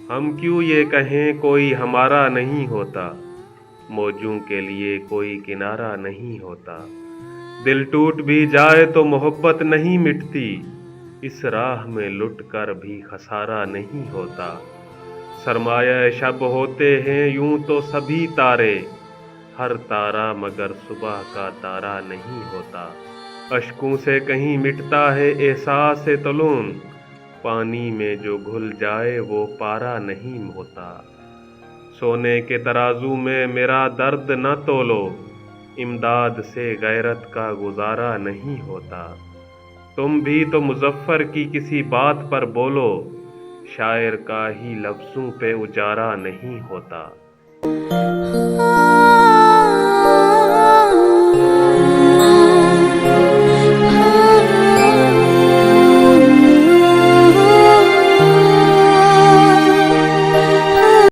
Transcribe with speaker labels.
Speaker 1: ہم کیوں یہ کہیں کوئی ہمارا نہیں ہوتا، موجوں کے لیے کوئی کنارہ نہیں ہوتا۔ دل ٹوٹ بھی جائے تو محبت نہیں مٹتی، اس راہ میں لٹ کر بھی خسارہ نہیں ہوتا۔ سرمایہ شب ہوتے ہیں یوں تو سبھی تارے، ہر تارا مگر صبح کا تارا نہیں ہوتا۔ اشکوں سے کہیں مٹتا ہے احساس طلوع، پانی میں جو گھل جائے وہ پارا نہیں ہوتا۔ سونے کے ترازو میں میرا درد نہ تولو، امداد سے غیرت کا گزارا نہیں ہوتا۔ تم بھی تو مظفر کی کسی بات پر بولو، شاعر کا ہی لفظوں پہ اجارا نہیں ہوتا۔